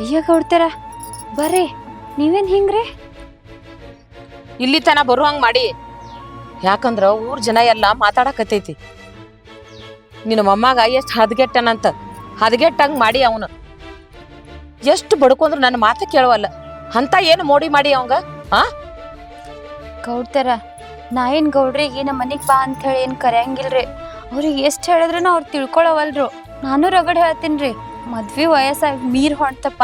ಅಯ್ಯ ಗೌಡ್ತಾರ ಬರ್ರಿ, ನೀವೇನ್ ಹಿಂಗ್ರಿ? ಇಲ್ಲಿ ತನ ಬರುವಂಗ್ ಮಾಡಿ. ಯಾಕಂದ್ರ ಊರ್ ಜನ ಎಲ್ಲ ಮಾತಾಡಕತ್ತೈತಿ. ನಿನ್ನ ಮೊಮ್ಮಗ ಎಷ್ಟು ಹದಗೆಟ್ಟನಂತ. ಹದಗೆಟ್ಟಂಗ್ ಮಾಡಿ ಅವನು ಎಷ್ಟು ಬಡ್ಕೊಂಡ್ರು ನನ್ನ ಮಾತ ಕೇಳುವಲ್ಲ. ಅಂತ ಏನು ಮೋಡಿ ಮಾಡಿ ಅವಂಗ? ಗೌಡ್ತಾರ, ನಾ ಏನ್ ಗೌಡ್ರಿಗೆ ನಮ್ಮ ಮನಿಗ್ ಬಾ ಅಂತ ಹೇಳಿ ಏನ್ ಕರೆಯಂಗಿಲ್ರಿ. ಅವ್ರಿಗೆ ಎಷ್ಟ್ ಹೇಳಿದ್ರೂ ಅವ್ರು ತಿಳ್ಕೊಳವಲ್ರು. ನಾನು ರಗಡ್ ಹೇಳ್ತೀನ್ರಿ, ಮದ್ವಿ ವಯಸ್ಸಾಗಿ ಮೀರ್ ಹೊಂಟಪ್ಪ,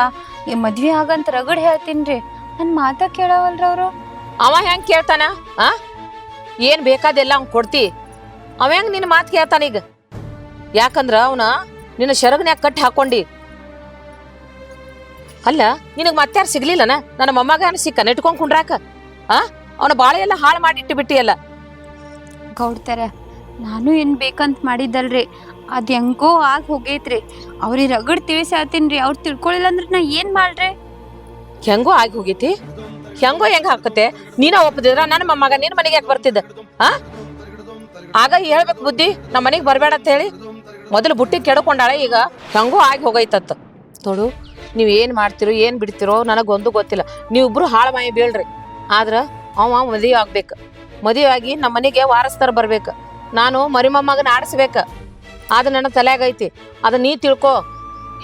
ಮದ್ವಿ ಆಗಂತ ರಗಡ್ ಹೇಳ್ತೀನ್ರಿ. ನನ್ ಮಾತ ಕೇಳವಲ್ರ ಅವ್ರು. ಅವ ಹೆಂಗ್ ಕೇಳ್ತಾನ? ಏನ್ ಬೇಕಾದೆಲ್ಲ ಅವ್ನ್ ಕೊಡ್ತಿ. ಅವ ಹೆಂಗ್ ನಿನ್ನ ಮಾತು ಕೇಳ್ತಾನ ಈಗ? ಯಾಕಂದ್ರ ಅವನ ನಿನ್ನ ಶರಗನ್ಯಾಗ ಕಟ್ಟಿ ಹಾಕೊಂಡಿ. ಅಲ್ಲ, ನಿನಗ್ ಮತ್ತಾರು ಸಿಗ್ಲಿಲ್ಲನ? ನನ್ನ ಮೊಮ್ಮಗ ಸಿಕ್ಕನ ಇಟ್ಕೊಂಡ್ ಕುಂಡ್ರಾಕ? ಅವನ ಬಾಳೆ ಎಲ್ಲ ಹಾಳು ಮಾಡಿ ಇಟ್ಟು ಬಿಟ್ಟಿಯಲ್ಲ. ಗೌಡ್ತಾರ, ನಾನು ಏನ್ ಬೇಕಂತ ಮಾಡಿದ್ದಲ್ರಿ, ಅದ್ ಹೆಂಗೋ ಆಗ್ ಹೋಗೈತ್ರಿ. ಅವ್ರಿಗೆ ರಗಡ್ ತಿಳಿಸಿ ಹೇಳ್ತೀನ್ರಿ. ಅವ್ರು ತಿಳ್ಕೊಳಿಲ್ಲ ಅಂದ್ರ ನಾ ಏನ್ ಮಾಡ್ರಿ? ಹೆಂಗೋ ಆಗಿ ಹೋಗೈತಿ. ಹೆಂಗ್ ಹಾಕತ್ತೆ? ನೀನ ಒಪ್ಪದಿದ್ರ ನನ್ನ ಮೊಮ್ಮಗ ನಿನ್ ಮನೆಗೆ ಯಾಕೆ ಬರ್ತಿದ್ದ? ಆಗ ಹೇಳ್ಬೇಕು ಬುದ್ಧಿ, ನಮ್ಮ ಮನೆಗೆ ಬರ್ಬೇಡ ಅಂತ ಹೇಳಿ. ಮೊದಲು ಬುಟ್ಟಿ ಕೆಡ್ಕೊಂಡಾಳೆ, ಈಗ ಹೆಂಗೋ ಆಗಿ ಹೋಗೈತತ್ತ. ನೋಡು, ನೀವ್ ಏನ್ ಮಾಡ್ತಿರೋ ಏನ್ ಬಿಡ್ತಿರೋ ನನಗೊಂದು ಗೊತ್ತಿಲ್ಲ. ನೀವಿಬ್ರು ಹಾಳು ಮಾಯಿ ಬೀಳ್ರಿ. ಆದ್ರ ಅವ ಮದುವೆ ಆಗ್ಬೇಕು. ಮದುವೆ ಆಗಿ ನಮ್ಮ ಮನೆಗೆ ವಾರಸ್ತಾರ ಬರ್ಬೇಕು. ನಾನು ಮರಿ ಮೊಮ್ಮಗನ ಆಡಿಸ್ಬೇಕ. ಅದು ನನ್ನ ತಲೆಯಾಗೈತಿ. ಅದ ನೀ ತಿಳ್ಕೊ.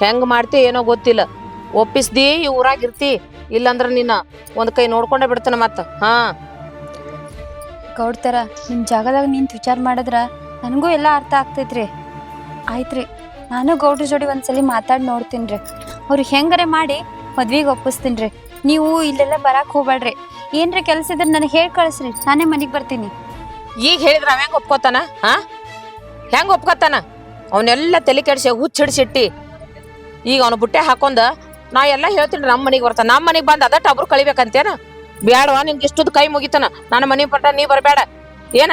ಹೆಂಗ್ ಮಾಡ್ತಿ ಏನೋ ಗೊತ್ತಿಲ್ಲ. ಒಪ್ಪಿಸ್ದಿ ಈ ಊರಾಗಿರ್ತಿ, ಇಲ್ಲಂದ್ರ ನಿನ್ನ ಒಂದ್ ಕೈ ನೋಡ್ಕೊಂಡೆ ಬಿಡ್ತಾನ ಮತ್ತ. ಗೌಡ್ತಾರ, ನಿಮ್ ಜಾಗದಾಗ ನಿಂತ ವಿಚಾರ ಮಾಡಿದ್ರ ನನಗೂ ಎಲ್ಲ ಅರ್ಥ ಆಗ್ತೈತ್ರಿ. ಆಯ್ತ್ರಿ, ನಾನು ಗೌಡ್ರ ಜೋಡಿ ಒಂದ್ಸಲಿ ಮಾತಾಡಿ ನೋಡ್ತೀನ್ರಿ. ಅವ್ರಿಗೆ ಹೆಂಗಾರೆ ಮಾಡಿ ಮದ್ವಿಗೆ ಒಪ್ಪಿಸ್ತೀನ್ರಿ. ನೀವು ಇಲ್ಲೆಲ್ಲ ಬರಾಕ್ ಹೋಗ್ಬೇಡ್ರಿ. ಏನ್ರಿ ಕೆಲಸ ಇದ್ರೆ ನನಗೆ ಹೇಳಿ ಕಳಿಸ್ರಿ, ನಾನೇ ಮನೆಗೆ ಬರ್ತೀನಿ. ಈಗ ಹೇಳಿದ್ರ ಅವ ಹೆಂಗ್ ಒಪ್ಕೋತಾನ? ಹೆಂಗ್ ಒಪ್ಕೋತಾನ? ಅವನೆಲ್ಲ ತಲೆ ಕೆಡಿಸಿ ಹುಚ್ಚಿಡ್ಸಿಟ್ಟಿ. ಈಗ ಅವನು ಬುಟ್ಟೆ ಹಾಕೊಂಡ ನಾ ಎಲ್ಲ ಹೇಳ್ತೀನಿ. ನಮ್ಮ ಮನೆಗೆ ಬರ್ತಾನ. ನಮ್ಮ ಮನೆಗೆ ಬಂದ ಅದಟ್ಟ ಒಬ್ರು ಕಳಿಬೇಕಂತೇನ? ಬ್ಯಾಡವಾ, ನಿನ್ಗೆ ಇಷ್ಟೊಂದು ಕೈ ಮುಗಿತಾನ. ನನ್ನ ಮನೆಗೆ ಪಟ್ಟ ನೀ ಬರಬೇಡ. ಏನ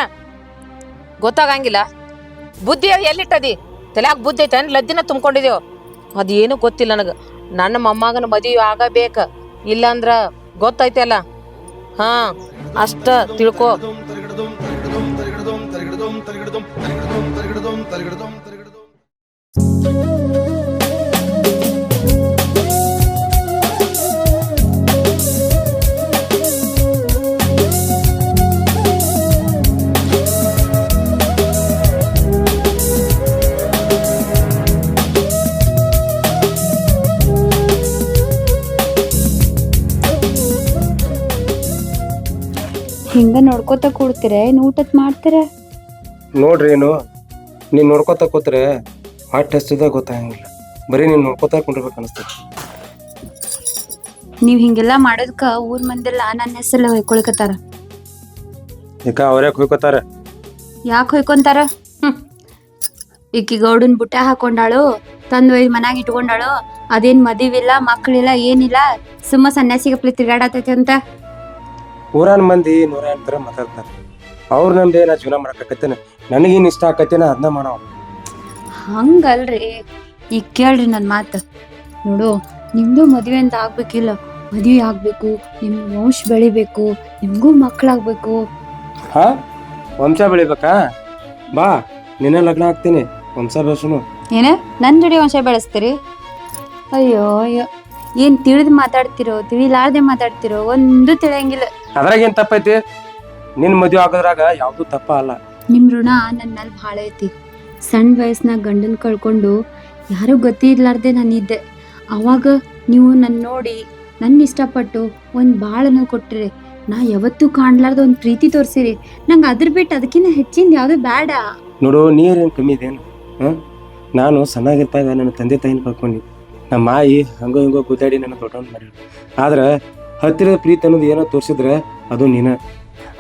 ಗೊತ್ತಾಗಂಗಿಲ್ಲ? ಬುದ್ಧಿ ಎಲ್ಲಿಟ್ಟದಿ? ತಲೆಯಾಗ ಬುದ್ಧಿ ಐತೆ ಲದ್ದಿನ ತುಂಬ್ಕೊಂಡಿದೇವು. ಅದೇನು ಗೊತ್ತಿಲ್ಲ ನನಗ. ನನ್ನ ಮೊಮ್ಮಗನ ಮದುವೆ ಆಗಬೇಕ, ಇಲ್ಲಾಂದ್ರ ಗೊತ್ತೈತೆ ಅಲ್ಲ. ಅಷ್ಟ ತಿಳ್ಕೊ. ಹಿಂಗ ನೋಡ್ಕೋತ ಕೂಡ್ತೀರ, ಏನ್ ಊಟತ್ ಮಾಡ್ತೀರ? ನೋಡ್ರಿ, ಏನು ನೀನ್ ನೋಡ್ಕೋತ ಕೂತ್ರೆ ಹೊಟ್ಟೆ ಹಸಿದ ಗೊತ್ತಾಗಂಗಿಲ್ಲ. ಬರೀ ನೀನ್ ನೋಡ್ಕೋತಾ ಕುಂಡಿರ್ಬೇಕು ಅನಿಸ್ತದೆ. ನೀವ್ ಹಿಂಗೆಲ್ಲ ಮಾಡೋದಕ್ಕ ಊರ್ ಮಂದಿಲ್ಲ ನನ್ನ ಹೆಸರು ಹೊಯ್ಕೊಳಕತ್ತಾರ. ಈಗ ಅವ್ರ್ಯಾಕ ಹೋಯ್ಕೋತಾರ? ಯಾಕೆ ಹೊಯ್ಕೊಂತಾರ? ಈಕಿ ಗೌಡನ್ ಬುಟ್ಟ ಹಾಕೊಂಡಾಳು, ತಂದ್ ಒಯ್ದು ಮನ್ಯಾಗ ಇಟ್ಕೊಂಡಾಳು. ಅದೇನ್ ಮದಿವಿಲ್ಲ, ಮಕ್ಳಿಲ್ಲ, ಏನಿಲ್ಲ, ಸುಮ್ಮ ಸನ್ಯಾಸಿಗಪ್ಲಿ ತಿರ್ಗಾಡತೈತಿ ಅಂತ ಊರಾನ್ ಮಂದಿ 108 ತರ ಮಾತಾಡ್ತಾರ. ಅವ್ರ ನಂಬಿ ನಾ ಜೀವನ ಮಾಡಕತ್ತೇನೆ. ನನಗೇನ್ ಇಷ್ಟ ಆಕತ್ತೇನ ಅದನ್ನ ಮಾಡವ. ಹಂಗಲ್ರಿ, ಈಗ ಕೇಳ್ರಿ ನನ್ ಮಾತು. ನೋಡು, ನಿಮ್ದು ಮದ್ವೆ ಅಂತ ಆಗ್ಬೇಕಿಲ್ಲ. ಮದ್ವೆ ಆಗ್ಬೇಕು, ನಿಮ್ ವಂಶ ಬೆಳಿಬೇಕು, ನಿಮ್ಗೂ ಮಕ್ಳಾಗ್ಬೇಕು. ವಂಶ ಬೆಳಿಬೇಕಾ? ಬಾ, ನಿನ್ನೆ ಲಗ್ನ ಆಗ್ತೀನಿ, ವಂಶ ಬೆಳೆಸನು. ಏನ ನನ್ ಜೋಡಿ ವಂಶ ಬೆಳೆಸ್ತೀರಿ? ಅಯ್ಯೋ ಅಯ್ಯೋ, ಏನ್ ತಿಳಿದ್ ಮಾತಾಡ್ತಿರೋ ತಿಳಿಲಾರ್ದೆ ಮಾತಾಡ್ತಿರೋ, ಒಂದು ತಿಳಿಯಂಗಿಲ್ಲ. ಅದ್ರಾಗ ಏನ್ ತಪ್ಪೈತಿ? ನಿನ್ ಮದ್ವೆ ಆಗೋದ್ರಾಗ ಯಾವ್ದು ತಪ್ಪ ಅಲ್ಲ. ನಿಮ್ ಋಣ ನನ್ನ ಮೇಲೆ ಭಾಳ ಐತಿ. ಸಣ್ಣ ವಯಸ್ಸಿನಾಗ ಗಂಡನ್ ಕಳ್ಕೊಂಡು ಯಾರು ಗತಿ ಇರ್ಲಾರ್ದೆ ನಾನಿದ್ದೆ. ಅವಾಗ ನೀವು ನನ್ನ ನೋಡಿ ನನ್ನ ಇಷ್ಟಪಟ್ಟು ಒಂದ್ ಬಾಳನ ಕೊಟ್ಟಿರಿ. ನಾ ಯಾವತ್ತೂ ಕಾಣ್ಲಾರ್ದ ಒಂದ್ ಪ್ರೀತಿ ತೋರ್ಸಿರಿ. ನಂಗೆ ಅದ್ರ ಬಿಟ್ಟು ಅದಕ್ಕಿಂತ ಹೆಚ್ಚಿಂದ ಯಾವ್ದು ಬೇಡ. ನೋಡು, ನೀರೇನ್ ಕಮ್ಮಿ ಇದೇನು? ನಾನು ಸಣ್ಣಾಗಿರ್ತಾಗ ನನ್ನ ತಂದೆ ತಾಯಿನ ಕಳ್ಕೊಂಡಿ. ನಮ್ಮ ಮಾಯಿ ಹಂಗೋ ಹಿಂಗೋ ಗುದ್ದಾಡಿ ನನ್ನ ದೊಡ್ಡವನ್ ಮಾಡಿ. ಆದ್ರೆ ಹತ್ತಿರದ ಪ್ರೀತಿ ಅನ್ನೋದು ಏನೋ ತೋರಿಸಿದ್ರೆ ಅದು ನೀನ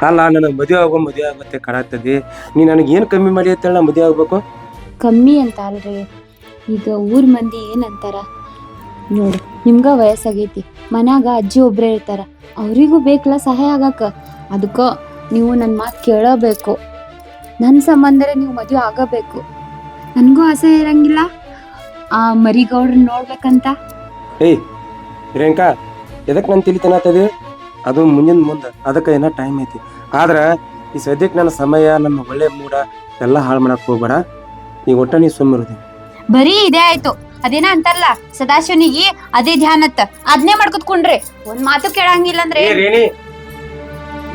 ಅಲ್ಲ. ನನಗೆ ಮದುವೆ ಆಗುತ್ತೆ ಕಡಾಗ್ತದೆ. ನೀ ನನಗೆ ಏನು ಕಮ್ಮಿ ಮಾಡಿ ಅಂತೇಳಿ ನಾ ಮದುವೆ ಆಗ್ಬೇಕು? ಕಮ್ಮಿ ಅಂತ ಅಲ್ರಿ, ಈಗ ಊರ್ ಮಂದಿ ಏನಂತಾರ ನೋಡಿ. ನಿಮ್ಗ ವಯಸ್ಸಾಗೈತಿ, ಮನ್ಯಾಗ ಅಜ್ಜಿ ಒಬ್ರೇ ಇರ್ತಾರ, ಅವರಿಗೂ ಬೇಕಲ್ಲ ಸಹಾಯ ಆಗಾಕ. ಅದಕ್ಕ ನೀವು ನನ್ನ ಮಾತು ಕೇಳಬೇಕು. ನನ್ನ ಸಂಬಂಧರೇ ನೀವು ಮದುವೆ ಆಗಬೇಕು. ನನಗೂ ಆಸೆ ಇರಂಗಿಲ್ಲ ಆ ಮರಿಗೌಡ್ರನ್ನ ನೋಡ್ಬೇಕಂತ. ಏಯ್ ಪ್ರಿಯಾಂಕಾ, ಎದಕ್ಕೆ ನನ್ನ ತಿಳಿ ತಿನ್ನತ್ತದಿ? ಅದು ಮುಂದೆ ಅದಕ್ಕೆ ಏನೋ ಟೈಮ್ ಐತಿ. ಆದ್ರೆ ಈ ಸದ್ಯಕ್ಕೆ ನನ್ನ ಸಮಯ, ನನ್ನ ಒಳ್ಳೆ ಮೂಡ ಎಲ್ಲ ಹಾಳು ಮಾಡಕ್ ಹೋಗ್ಬೇಡ. ಈಗ ಒಟ್ಟ ನೀ ಸುಮ್ಮಿರೋದಿ. ಬರೀ ಇದೇ ಆಯ್ತು. ಅದೇನ ಅಂತಾರಲ್ಲ ಸದಾಶಿವನಿಗೆ ಅದೇ ಧ್ಯಾನತ್ತ ಅದ್ನೇ ಮಾಡ್ಕೊತ್ಕೊಂಡ್ರಿ ಒಂದ್ ಮಾತು ಕೇಳಂಗಿಲ್ಲ ಅಂದ್ರೆ ಏ ರೇಣಿ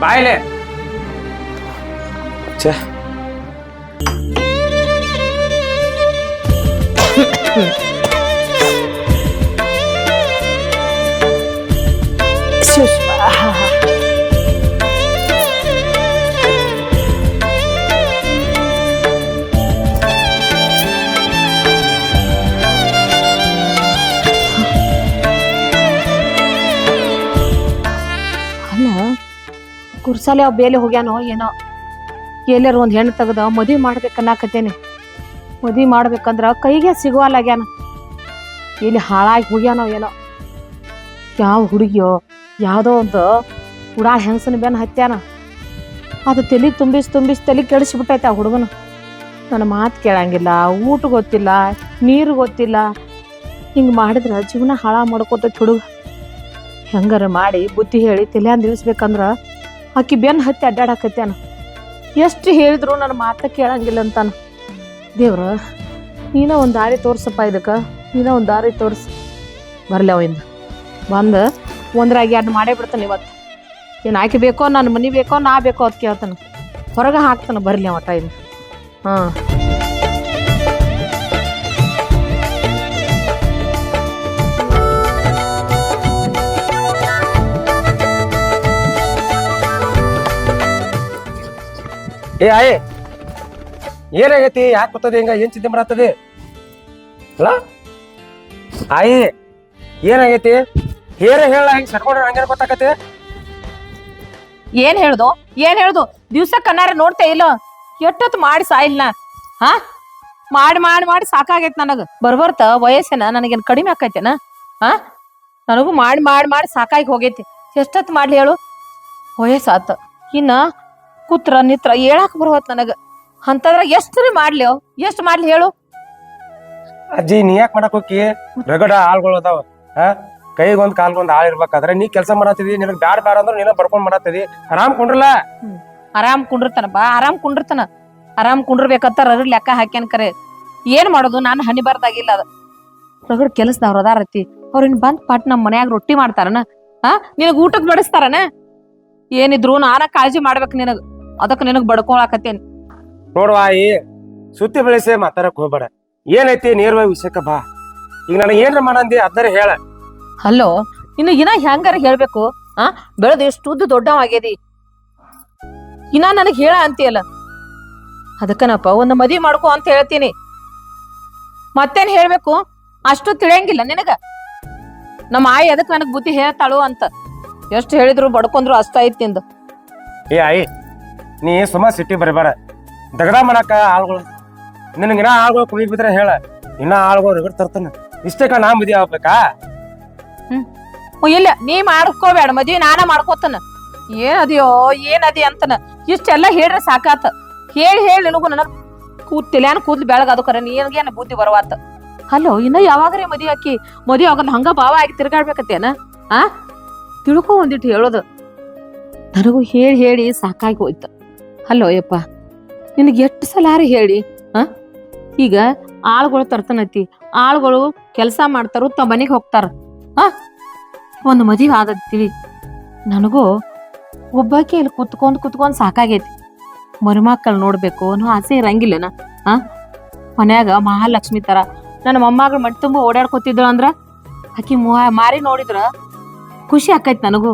ಬಾಯ್ಲೆ ಛೇ ಅಲ್ಲ ಕುರ್ಸಾಲೆ ಅವ್ ಬೇಲೆ ಹೋಗ್ಯಾನೋ ಏನೋ ಎಲ್ಲಾರು ಒಂದ್ ಹೆಣ್ಣು ತೆಗ್ದ ಮದ್ವಿ ಮಾಡ್ಬೇಕನ್ನಾಕತ್ತೇನೆ. ಮದ್ವಿ ಮಾಡ್ಬೇಕಂದ್ರ ಕೈಗೆ ಸಿಗುವಲ್ಲಾಗ್ಯಾನ. ಇಲ್ಲಿ ಹಾಳಾಗಿ ಹೋಗ್ಯಾನೋ ಏನೋ. ಯಾವ ಹುಡುಗಿಯೋ ಯಾವ್ದೋ ಒಂದು ಹುಡಾ ಹೆಂಗಸನ ಬೆನ್ನ ಹತ್ಯಾನ. ಅದು ತಲೆ ತುಂಬಿಸ್ ತಲೆ ಕೆಡಿಸ್ಬಿಟ್ಟೈತೆ ಆ ಹುಡುಗನ. ನನ್ನ ಮಾತು ಕೇಳಂಗಿಲ್ಲ, ಊಟ ಗೊತ್ತಿಲ್ಲ, ನೀರು ಗೊತ್ತಿಲ್ಲ. ಹಿಂಗೆ ಮಾಡಿದ್ರ ಜೀವನ ಹಾಳ ಮಾಡ್ಕೋತೈತಿ ಹುಡುಗ. ಹೆಂಗಾರ ಮಾಡಿ ಬುದ್ಧಿ ಹೇಳಿ ತಲೆಯಂದು ಇಳಿಸ್ಬೇಕಂದ್ರ ಆಕಿ ಬೆನ್ನ ಹತ್ತಿ ಅಡ್ಡಾಡಕತ್ಯಾನ. ಎಷ್ಟು ಹೇಳಿದ್ರು ನನ್ನ ಮಾತ ಕೇಳಂಗಿಲ್ಲ ಅಂತಾನ. ದೇವ್ರ ನೀನ ಒಂದು ದಾರಿ ತೋರ್ಸಪ್ಪ, ಇದಕ್ಕೆ ನೀನ ಒಂದು ದಾರಿ ತೋರ್ಸ. ಬರ್ಲಿ ಅವಿಂದ ಬಂದು ಒಂದ್ರಾಗಿ ಎರಡು ಮಾಡೇ ಬಿಡ್ತಾನೆ ಇವತ್ತು. ಏನು ಆಕೆ ಬೇಕೋ ನನ್ನ ಮನೆ ಬೇಕೋ ನಾ ಬೇಕೋ ಅಂತ ಕೇಳ್ತಾನೆ. ಹೊರಗೆ ಹಾಕ್ತಾನೆ ಬರ್ಲಿ ಅವ ಟೈಮ್. ಹಾಂ ಏ ಆಯ್ ಏನಾಗೈತಿ? ಯಾಕೆ ಬರ್ತದೆ ಹಿಂಗ? ಏನ್ ಚಿಂತೆ ಮಾಡತ್ತದಿ ಅಲ್ಲ ಆಯಿ? ಏನಾಗೈತಿ ಹೇಳ ಹಿಂಗ ಸಟ್ಕೊಂಡ್ರೆ ಹಂಗೇನ ಗೊತ್ತಾಕತಿ? ಏನ್ ಹೇಳ್ದು ದಿವ್ಸ ಕಣ್ಣಾರ ನೋಡ್ತೇ ಇಲ್ಲ? ಎಷ್ಟೊತ್ತು ಮಾಡಿ ಸಾಯಿಲ್ನ? ಹಾ ಮಾಡಿ ಸಾಕಾಗೈತಿ ನನಗ. ಬರ್ಬರ್ತ ವಯಸ್ಸೇನ ನನಗೇನ್ ಕಡಿಮೆ ಆಕೈತೇನ? ಹಾ ನನಗೂ ಮಾಡಿ ಸಾಕಾಗಿ ಹೋಗೈತಿ. ಎಷ್ಟೊತ್ತು ಮಾಡ್ಲಿ ಹೇಳು? ವಯಸ್ಸಾತ, ಇನ್ನ ಕೂತ್ರ ನಿತ್ರ ಹೇಳಾಕ ಬರುವತ್ ನನಗ. ಅಂತಂದ್ರ ಎಷ್ಟು ಮಾಡ್ಲಿ ಹೇಳು? ಅಜ್ಜಿ ನೀ ಯಾಕೆ ಮಾಡಕ್ ಹೋಗಿ? ರಗಡ ಆಳ್ಗಳು ಅದಾವ. ಕೈಗೊಂದ್ ಕಾಲ್ಗೊಂದ್ ಆಳ್ ಇರ್ಬೇಕಾದ್ರೆ ನೀ ಕೆಲಸ ಮಾಡತ್ತಿದಿ. ನಿನಗ್ ಬ್ಯಾಡ ಅಂದ್ರೆ ನೀನ ಬರ್ಕೊಂಡ್ ಮಾಡತ್ತಿದಿ. ಆರಾಮ್ ಕುಂಡ್ರಲ್ಲ. ಆರಾಮ್ ಕುಂಡಿರ್ತಾನ ಬಾ, ಆರಾಮ್ ಕುಂಡಿರ್ಬೇಕಂತ ರಗಡ್ ಲೆಕ್ಕ ಹಾಕ್ಯಾನ. ಕರೆ ಏನ್ ಮಾಡೋದು? ನಾನು ಹನಿ ಬರ್ದಾಗಿಲ್ಲ. ಅದ ರಗಡ್ ಕೆಲಸದವ್ರ ಅದಾರತಿ. ಅವ್ರಿನ್ ಬಂದ್ ಪಾಟ್ ನಮ್ ಮನ್ಯಾಗ ರೊಟ್ಟಿ ಮಾಡ್ತಾರನ? ನಿನಗ್ ಊಟಕ್ ಬಡಿಸ್ತಾರನ? ಏನಿದ್ರು ನಾನ ಕಾಳಜಿ ಮಾಡ್ಬೇಕು ನಿನಗ್. ಅದಕ್ಕೆ ನಿನಗ್ ಬಡ್ಕೊಳಕತ್ತೇನಿ. ನೋಡುವ ಆಯಿ, ಸುತ್ತಿ ಬೆಳೆಸಿ ಮಾತಾಡಕ್ ಹೋಗ್ಬೇಡ. ಏನೈತಿ ನೇರವಾಗಿ ವಿಷಯಕ್ಕ ಬಾ. ಈಗ ನನಗೆ ಏನ್ರ ಮಾಡಂದಿ ಅದರ ಹೇಳ. ಅಲ್ಲೋ ಇನ್ನು ಇನ್ನ ಹೆಂಗಾರ ಹೇಳ್ಬೇಕು? ಬೆಳೆದು ಎಷ್ಟು ದೊಡ್ಡವಾಗ್ಯದಿ, ಇನ್ನ ನನಗ್ ಹೇಳ ಅಂತೀಯಲ್ಲ. ಅದಕ್ಕನಪ್ಪ ಒಂದು ಮದ್ವಿ ಮಾಡ್ಕೊ ಅಂತ ಹೇಳ್ತೀನಿ. ಮತ್ತೇನ್ ಹೇಳ್ಬೇಕು? ಅಷ್ಟು ತಿಳಿಯಂಗಿಲ್ಲ ನಿನಗ? ನಮ್ಮ ಆಯಿ ಅದಕ್ಕೆ ನನಗ್ ಬುದ್ಧಿ ಹೇಳ್ತಾಳು ಅಂತ. ಎಷ್ಟು ಹೇಳಿದ್ರು ಬಡ್ಕೊಂಡ್ರು ಅಷ್ಟ ಐತಿ ನಿಂದು. ಏ ಆಯಿ, ನೀ ಸುಮ್ಮ ಸಿಟ್ಟಿ ಬರಬೇಡ. ದಗದ ಮಾಡಾಕ ಆಳ್ಗಳು ನಿನಗಿನ ಆಳ್ಗಳು ಕುಳಿ ಬಿದ್ರೆ ಹೇಳ. ಇನ್ನ ಆಳ್ಗಳು ರಗಡ್ ತರ್ತಾನ. ಇಷ್ಟಕ್ಕ ನಾ ಮದ್ವಿ ಆಗ್ಬೇಕಾ? ಇಲ್ಲ, ನೀ ಮಾಡ್ಕೋಬೇಡ ಮದ್ವಿ, ನಾನ ಮಾಡ್ಕೋತಾನ. ಏನದಿ ಅಂತನ ಇಷ್ಟೆಲ್ಲ ಹೇಳ್ರೆ ಸಾಕಾತ. ಹೇಳಿ ನಿನಗೂ ನನಗ್ ತಲ್ಯಾನ ಕೂದ್ಲು ಬೆಳಗ. ಅದು ಕರೆ ನೀನ್ಗೇನ ಬುದ್ಧಿ ಬರವಾತ. ಅಲ್ಲೋ ಇನ್ನ ಯಾವಾಗ್ರೆ ಮದ್ವಿ ಹಾಕಿ ಮದ್ವಿ ಆಗಲ್ಲ ಹಂಗ ಭಾವ ಆಗಿ ತಿರ್ಗಾಡ್ಬೇಕತ್ತೇನ? ತಿಳ್ಕೊ ಒಂದಿಟ್ಟು ಹೇಳೋದು. ನನಗೂ ಹೇಳಿ ಸಾಕಾಗಿ ಹೋಯ್ತು. ಅಲ್ಲೋ ಯಪ್ಪ, ನಿನಗೆ ಎಷ್ಟು ಸಲಾರಿ ಹೇಳಿ? ಈಗ ಆಳುಗಳು ತರ್ತನತಿ, ಆಳುಗಳು ಕೆಲಸ ಮಾಡ್ತಾರು, ತಮ್ಮ ಮನೆಗೆ ಹೋಗ್ತಾರ. ಒಂದು ಮದುವೆ ಆದತ್ತೀವಿ. ನನಗೂ ಒಬ್ಬಾಕಿ ಇಲ್ಲಿ ಕುತ್ಕೊಂಡ್ ಸಾಕಾಗೈತಿ. ಮರುಮಕ್ಕಳು ನೋಡ್ಬೇಕು ಅನ್ನೋ ಆಸೆ ಇರಂಗಿಲ್ಲನ? ಮನ್ಯಾಗ ಮಹಾಲಕ್ಷ್ಮಿ ತರ ನನ್ನ ಮೊಮ್ಮಗಳು ಮಟ್ಟಿ ತುಂಬ ಓಡಾಡ್ಕೊತಿದ್ರು ಅಂದ್ರ ಆಕಿ ಮಾರಿ ನೋಡಿದ್ರ ಖುಷಿ ಆಕೈತಿ ನನಗೂ.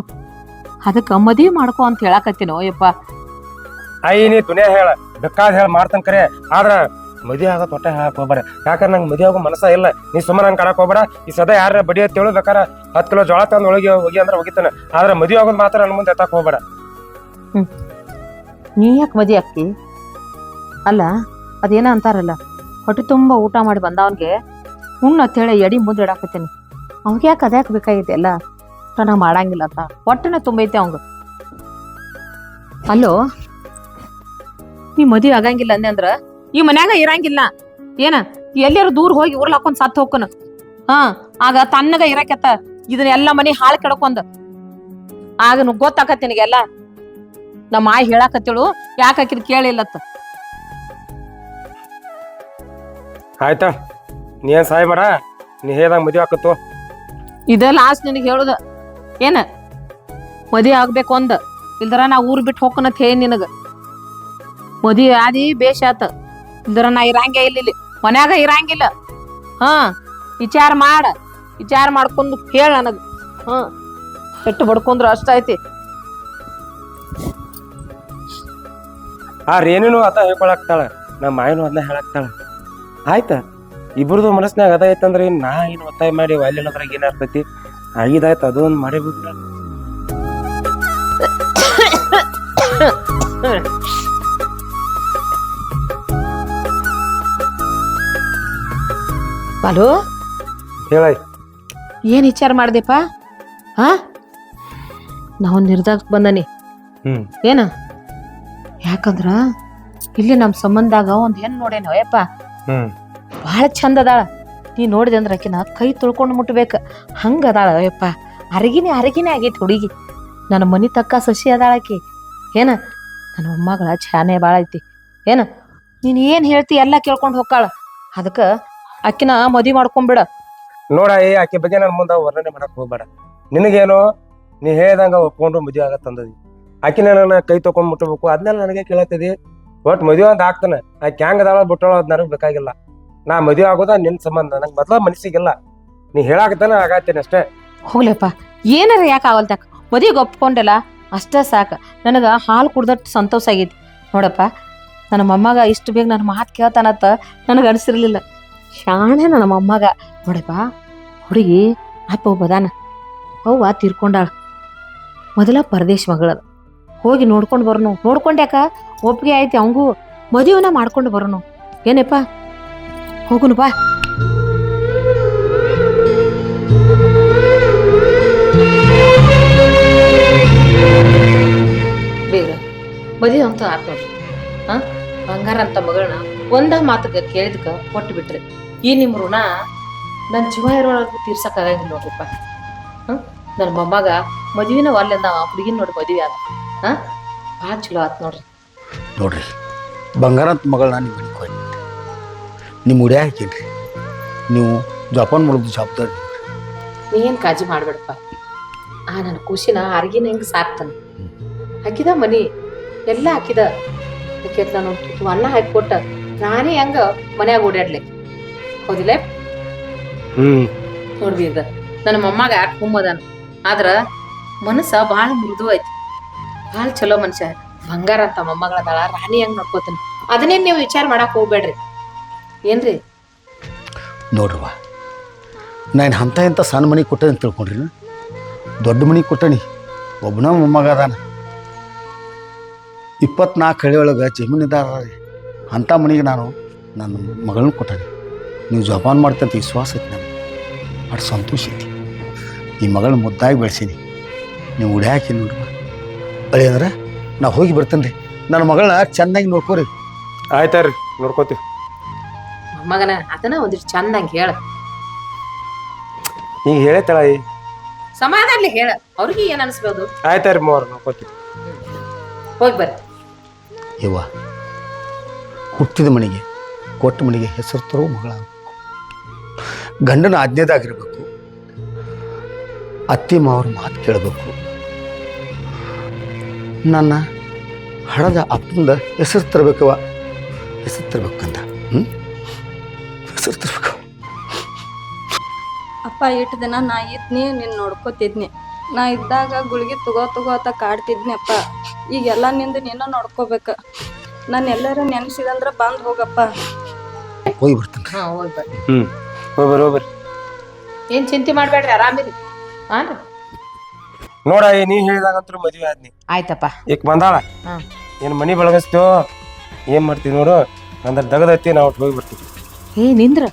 ಅದಕ್ಕ ಮದ್ವಿ ಮಾಡ್ಕೊ ಅಂತ ಹೇಳಾಕತ್ತೀನೋ ಯಪ್ಪ. ಅಯ್ಯ ನೀ ದುನಿಯಾ ಹೇಳ, ಬೇಕಾದ ಹೇಳ ಮಾಡ್ತಾನ ಕರೆ. ಆದ್ರ ಮದ್ವೆ ಆಗತ್ ಒಟ್ಟ ಹೇಳಕ್ ಹೋಗ್ಬೇಡ. ಯಾಕಂದ್ರೆ ನಂಗೆ ಮದ್ವೆ ಆಗೋ ಮನಸ್ಸ ಇಲ್ಲ. ನೀ ಸುಮ್ಮನೆ ನಂಗೆ ಕಾಣಕ್ ಹೋಗ್ಬೇಡ. ಈ ಸದಾ ಯಾರ ಬಡಿ ಅಂತೇಳು ಬೇಕಾರ 10 ಕಿಲೋ ಜೋಳ ತಂದು ಹೋಗಿ ಅಂದ್ರೆ ಹೋಗಿತಾನೆ. ಆದ್ರೆ ಮದ್ವೆ ಆಗೋದ್ ಮಾತ್ರ ನನ್ ಮುಂದೆ ಎತ್ತಾಕ್ ಹೋಗ್ಬೇಡ. ನೀ ಯಾಕೆ ಮದ್ವೆ ಆಗ್ತಿ? ಅಲ್ಲ ಅದೇನ ಅಂತಾರಲ್ಲ, ಹೊಟ್ಟೆ ತುಂಬಾ ಊಟ ಮಾಡಿ ಬಂದವನ್ಗೆ ಹುಣ್ಣು ಅಂತ ಹೇಳಿ ಎಡಿ ಮುಂದೆ ಇಡಾಕತ್ತೇನಿ. ಅವ್ಗೆ ಯಾಕೆ ಅದ್ಯಾಕೆ ಬೇಕಾಗೈತಿ? ಎಲ್ಲ ನಾ ಮಾಡಂಗಿಲ್ಲ ಅಂತ ಹೊಟ್ಟೆನ ತುಂಬೈತಿ ಅವಂಗ. ಅಲ್ಲೋ ನೀ ಮದ್ವೆ ಆಗಂಗಿಲ್ಲ ಅಂದೆ ಅಂದ್ರ ಈ ಮನ್ಯಾಗ ಇರಂಗಿಲ್ಲ ಏನ? ಎಲ್ಲಾರು ದೂರ ಹೋಗಿ ಊರ್ಲ ಹಾಕೊಂಡ್ ಸತ್ ಹೋಗ್ಕನ. ಆಗ ತನ್ನಗ ಇರಾಕತ್ತ ಇದನ್ನೆಲ್ಲ ಮನಿ ಹಾಳು ಕೆಡ್ಕೊಂಡ್. ಆಗ ಗೊತ್ತಾಕತ್ ನಿನಗೆಲ್ಲ. ನಮ್ಮ ಆಯ್ ಹೇಳಾಕತ್ತೇಳು, ಯಾಕೆ ಹಾಕಿದ್ ಕೇಳಿಲ್ಲತ್ತ. ಆಯ್ತಾ, ನೀ ಏನ್ ಸಹಾಯ ಮಾಡ. ನೀ ಹೇಳ್ದಂಗ ಮದ್ವೆ ಆಕತ್ತು. ಇದ ಲಾಸ್ಟ್ ನಿನಗೆ ಹೇಳುದ ಏನ ಮದ್ವೆ ಆಗ್ಬೇಕು ಅಂದ ಇಲ್ದರ ನಾ ಊರ್ ಬಿಟ್ಟು ಹೋಗ್ಕನತ್ ಹೇಳಿ ನಿನಗ ಮದ್ವೆ ಆದಿ ಬೇಷ್ ಆತ ಇಲ್ದರ ನಾ ಇರಂಗೆ ಇಲ್ಲಿ ಮನ್ಯಾಗ ಇರಂಗಿಲ್ಲ. ಹಾ ವಿಚಾರ ಮಾಡ್ಕೊಂಡು ಹೇಳ ನನಗ. ಹಾ ಎಟ್ಟು ಬಡ್ಕೊಂಡ್ರ ಅಷ್ಟ ಐತಿ. ಆ ರೇಣಿನೂ ಅದ ಹೇಳ್ಕೊಳಕ್ತಾಳ, ನಮ್ಮ ಮಾಯನು ಅದನ್ನ ಹೇಳಕ್ತಾಳ. ಆಯ್ತ ಇಬ್ರದು ಮನಸ್ನ್ಯಾಗ ಅದ ಐತಂದ್ರ ನಾ ಏನು ಒತ್ತಾಯ ಮಾಡಿ ಅದ್ರಾಗ ಏನ್ ಆಗ್ತೈತಿ. ಆಗಿದಾಯ್ತು ಅದು ಒಂದು ಮಾಡಿಬಿಟ್ರ. ಬಾಲು ಹೇಳ ಏನ್ ವಿಚಾರ ಮಾಡ್ದೆಪ್ಪ? ಹಾ ನಾವು ನಿರ್ಧಾರಕ್ಕೆ ಬಂದನಿ. ಏನ ಯಾಕಂದ್ರ ಇಲ್ಲಿ ನಮ್ ಸಂಬಂಧಾಗ ಒಂದ್ ಹೆಣ್ ನೋಡೇನ ಯಪ್ಪ, ಬಹಳ ಚಂದ ಅದಾಳ. ನೀ ನೋಡಿದೆ ಅಂದ್ರ ಆಕಿನ ಕೈ ತೊಳ್ಕೊಂಡು ಮುಟ್ಬೇಕ ಹಂಗ ಅದಾಳ ಯಪ್ಪ. ಅರಗಿನೇ ಆಗೈತಿ ಹುಡುಗಿ. ನನ್ನ ಮನಿ ತಕ್ಕ ಸಸಿ ಅದಾಳ ಆಕಿ. ಏನ ನನ್ನ ಮೊಮ್ಮಗಳ ಛಾನೆ ಬಾಳ ಐತಿ. ಏನ ನೀನ್ ಏನ್ ಹೇಳ್ತಿ ಎಲ್ಲಾ ಕೇಳ್ಕೊಂಡ್ ಹೋಗ್ಕಾಳ. ಅದಕ್ಕ ಆಕಿನ ಮದ್ವಿ ಮಾಡ್ಕೊಂಡ್ಬಿಡ. ನೋಡ ಆಕೆ ಬಗ್ಗೆ ನನ್ನ ಮುಂದೆ ವರ್ಣನೆ ಮಾಡಕ್ ಹೋಗ್ಬೇಡ. ನಿನಗೇನು ನೀ ಹೇಳ್ದಂಗ ಒಪ್ಕೊಂಡು ಮದ್ವೆ ಆಗತ್ತಂದದಿ. ಆಕಿನ ನನ್ನ ಕೈ ತಕೊಂಡ್ ಮುಟ್ಟಬೇಕು ಅದನ್ನೆಲ್ಲ ನನಗೆ ಕೇಳತ್ತದಿ. ಒಟ್ ಮದ್ವೆ ಅಂತ ಆಗ್ತಾನೆ. ಆಕೆ ಹೆಂಗ್ ಅದಾಳ ಬಿಟ್ಟಳ ಅದ್ ನನಗ್ ಬೇಕಾಗಿಲ್ಲ. ನಾ ಮದ್ವೆ ಆಗೋದ ನಿನ್ ಸಂಬಂಧ, ನಂಗೆ ಮೊದ್ಲ ಮನಸ್ಸಿಗಿಲ್ಲ. ನೀ ಹೇಳಾಕತ್ತಾನ ಆಗತ್ತೇನೆ ಅಷ್ಟೇ. ಹೋಗ್ಲಪ್ಪ ಏನಾರ ಯಾಕೆ ಆಗಲ್ತಾಕ ಮದ್ವಿಗೆ ಒಪ್ಕೊಂಡಲ್ಲ ಅಷ್ಟ ಸಾಕ. ನನಗ ಹಾಲು ಕುಡ್ದಟ್ಟು ಸಂತೋಷ ಆಗೈತಿ ನೋಡಪ್ಪ. ನನ್ನ ಮೊಮ್ಮಗ ಇಷ್ಟು ಬೇಗ ನನ್ನ ಮಾತು ಕೇಳ್ತಾನತ್ತ ನನಗೆ ಅನಿಸಿರ್ಲಿಲ್ಲ. ಶಾಣೆ ನನ್ನ ಮೊಮ್ಮಗ ನೋಡಪ್ಪ. ಹುಡುಗಿ ಅಪ್ಪ ಒಬ್ಬದಾನ, ಅವ್ವ ತೀರ್ಕೊಂಡಾಳ. ಮೊದಲ ಪರದೇಶ ಮಗಳದ. ಹೋಗಿ ನೋಡ್ಕೊಂಡು ಬರೋನು. ನೋಡ್ಕೊಂಡ್ಯಾಕ ಒಪ್ಪಿಗೆ ಐತಿ ಅವಂಗೂ ಮದುವೆನ ಮಾಡ್ಕೊಂಡು ಬರೋನು. ಏನಪ್ಪ ಹೋಗುನು ಬಾ. ಬೇಗ ಮದುವೆ ಅಂತ ಆತ್ ನೋಡ್ರಿ. ಹಾ ಬಂಗಾರ ಅಂತ ಮಗಳನ್ನ ಒಂದ ಮಾತಕ್ಕ ಕೇಳಿದ್ಕ ಕೊಟ್ಟು ಬಿಟ್ರಿ. ಈ ನಿಮ್ ಋಣ ನನ್ನ ಜೀವ ಇರೋಳಗೂ ತೀರ್ಸಕ್ ಆಗಂಗಿಲ್ಲ ನೋಡ್ರಿಪ್ಪ. ನನ್ನ ಮೊಮ್ಮಗ ಮದ್ವಿನ ಒಲ್ಲೆಂದ ಹುಡುಗಿನ ನೋಡಿ ಮದ್ವೆ ಆದ. ಹಾ ಭಾಳ ಚಲೋ ಆತ್ ನೋಡ್ರಿ. ನೋಡ್ರಿ ಬಂಗಾರಂತ ಮಗಳನ್ನ ನಿಮ್ಮ ಮನೆಗೆ ಹೋಗಿ ನಿಮ್ಮ ಉಡಿ ಹಾಕೀನಿ. ನೀವು ಜೋಪಾನ ಮಾಡೋದು ಜವಾಬ್ದಾರಿ. ನೀ ಏನ್ ಕಾಳಜಿ ಮಾಡ್ಬೇಡಪ್ಪ. ನನ್ನ ಖುಷಿನ ಅರ್ಗಿನ ಹೆಂಗ್ ಸಾಕ್ತಾನ. ಹಾಕಿದ ಮನಿ ಎಲ್ಲ ಹಾಕಿದ. ನಾನು ಅನ್ನ ಹಾಕಿ ಕೊಟ್ಟ ನಾನೇ ಹೆಂಗ ಮನ್ಯಾಗ ಓಡಾಡ್ಲಿ. ಹೌದಿಲ್ಲ ನೋಡ್ರಿ. ಈಗ ನನ್ನ ಮೊಮ್ಮಗ ಹುಮ್ಮದಾನ. ಆದ್ರ ಮನಸ್ಸ ಭಾಳ ಮೃದು ಐತಿ. ಭಾಳ ಚಲೋ ಮನುಷ್ಯ. ಬಂಗಾರ ಅಂತ ಮೊಮ್ಮಗಳದಾಳ. ರಾಣಿ ಹೆಂಗ್ ನೋಡ್ಕೋತಾನ. ಅದನ್ನೇನ್ ನೀವು ವಿಚಾರ ಮಾಡಕ್ ಹೋಗ್ಬೇಡ್ರಿ. ಏನ್ರಿ ನೋಡ್ರವ್ವ, ನಾನು ಅಂತ ಇಂಥ ಸಣ್ಣ ಮನೆ ಕೊಟ್ಟೆ ಅಂತ ತಿಳ್ಕೊಂಡ್ರಿ. ದೊಡ್ಡ ಮನೆ ಕೊಟ್ಟನಿ. ಒಬ್ಬನ ಮೊಮ್ಮಗ ಅದಾನ. 24 ಹಳ್ಳಿ ಒಳಗೆ ಜಮೀನಿದಾರ ರೀ. ಅಂಥ ಮನೆಗೆ ನಾನು ನನ್ನ ಮಗಳನ್ನ ಕೊಟ್ಟನಿ. ನೀವು ಜೋಪಾನ ಮಾಡ್ತಂತ ವಿಶ್ವಾಸ ಐತಿ ನನಗೆ. ಅಷ್ಟು ಸಂತೋಷ ಐತಿ. ಈ ಮಗಳನ್ನ ಮುದ್ದಾಗಿ ಬೆಳೆಸೀನಿ. ನೀವು ಉಡಿ ಹಾಕಿ ನೋಡ್ರಿ ಬಳಿ ಅಂದ್ರೆ ನಾ ಹೋಗಿ ಬರ್ತೇನೆ ರೀ. ನನ್ನ ಮಗಳನ್ನ ಚೆನ್ನಾಗಿ ನೋಡ್ಕೋರಿ. ಆಯ್ತಾರ್ರಿ ನೋಡ್ಕೋತೀವಿ. ಮೊಮ್ಮಗನ ಅದನ್ನ ಒಂದಿಷ್ಟು ಚಂದಂಗೆ ಹೇಳ. ಈಗ ಹೇಳತ್ತಳ ಸಮಾಧಾನ ಹೇಳ. ಅವ್ರಿಗೆ ಏನ್ ಅನ್ಸ್ಬೋದು. ಆಯ್ತಾರಿ ಮೋರ್ ನೋಡ್ಕೋತೀವಿ. ಹೋಗಿ ಬರ್ರಿ. ಯವ್ವ, ಹುಟ್ಟಿದ ಮನೆಗೆ ಕೊಟ್ಟ ಮನೆಗೆ ಹೆಸರು ತರೋ ಮಗಳ. ಗಂಡನ ಆಜ್ಞೆದಾಗಿರ್ಬೇಕು. ಅತ್ತಿ ಮಾವ್ರ ಮಾತು ಕೇಳಬೇಕು. ನನ್ನ ಹಣದ ಅಪ್ಪಂದ ಹೆಸರು ತರಬೇಕವ. ಹೆಸರು ತರಬೇಕಂತ ಹೆಸರು ತರಬೇಕು. ಅಪ್ಪ ಇಟ್ಟು ದಿನ ನಾ ಇದ್ನಿ ನಿನ್ನ ನೋಡ್ಕೋತಿದ್ನಿ. ನಾ ಇದ್ದಾಗ ಗುಳಿಗೆ ತಗೋ ಅಂತ ಕಾಡ್ತಿದ್ನಿ ಅಪ್ಪ. ಈಗೆಲ್ಲ ನಿಂದು ನೀನು ನೋಡ್ಕೋಬೇಕು. ನಾನು ಎಲ್ಲರೂ ನೆನೆಸಿದಂದ್ರೆ ಬಂದು ಹೋಗಪ್ಪ. ಹೋಗಿ ಬರ್ತೀನಿ. ಹಾ ಹೋಗಿ ಬರ್ರಿ. ಹೋಗ್ಬರ್ರಿ. ಏನ್ ಚಿಂತೆ ಮಾಡ್ಬೇಡ್ರಿ, ಆರಾಮಿರಿ. ಹಾ ನೋಡ ನೀ ಹೇಳಿದಾಗಂತೂ ಮದ್ವೆ ಆದ್ನಿ. ಆಯ್ತಪ್ಪ. ಈಗ ಬಂದಾಳ. ಏನ್ ಮನಿ ಬೆಳಗಸ್ತೋ ಏನ್ ಮಾಡ್ತೀವಿ ನೋಡು. ಅಂದ್ರೆ ದಗದತ್ತಿ ನಾವು ಹೋಗಿ ಬರ್ತೀವಿ. ನಿಂದ್ರ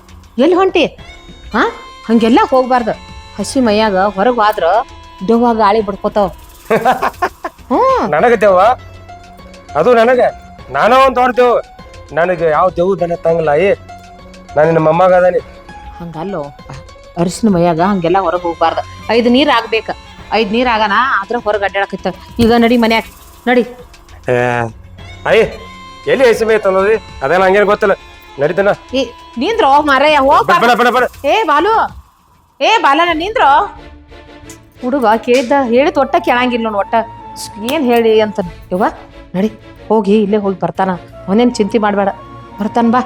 ಎಲ್ಲಿ ಹೊಂಟಿ? ಹಾ ಹಂಗೆಲ್ಲ ಹೋಗ್ಬಾರ್ದು. ಹಸಿ ಮೈಯಾಗ ಹೊರಗೆ ಹೋದ್ರ ದೆವ್ವ ಗಾಳಿ ಬಿಡ್ಕೋತಾವ. ನನಗತ್ತೇವ ಅದು ನನಗೆ ನಾನೋ ಒಂದು ತೋಡ್ತೇವ. ನನಗೆ ಯಾವ ದೇವ್ ದನ ತಂಗಲ್ಲ. ನಾನು ನಿಮ್ಮ ಮೊಮ್ಮಗ ಅದಾನಿ. ಹಂಗಲ್ಲೋ ಅರಿಶಿನ ಮೈಯಾಗ ಹಂಗೆಲ್ಲ ಹೊರಗೆ ಹೋಗ್ಬಾರ್ದ. 5 ನೀರ್ ಆಗ್ಬೇಕ. 5 ನೀರ್ ಆಗನ ಆದ್ರ ಹೊರಗೆ ಅಡ್ಡಾಡಕತ್ತ. ಈಗ ನಡಿ ಮನ್ಯಾಗ ನಡಿ. ಎಲ್ಲಿ ಹಸಿ ಮೈ ತಂದದಿ ಅದೆಲ್ಲ ಹಂಗೇನು ಗೊತ್ತಿಲ್ಲ. ನಡಿತನ ನಿಂದ್ರ ಮಾರಯ್ಯ ಹೋಗ್. ಏ ಬಾಲು ಏ ಬಾಲನ ನಿಂದ್ರು ಹುಡುಗ ಕೇಳಿದ್ದ ಹೇಳಿದ ಒಟ್ಟ ಕೇಳಂಗಿಲ್ಲ ನೋಡು ಒಟ್ಟ ಏನ್ ಹೇಳಿ ಅಂತ ಯವ್ವ ನಡಿ ಹೋಗಿ ಇಲ್ಲೇ ಹೋಗಿ ಬರ್ತಾನ ಅವನೇನ್ ಚಿಂತೆ ಮಾಡಬೇಡ ಬರ್ತಾನ ಬಾ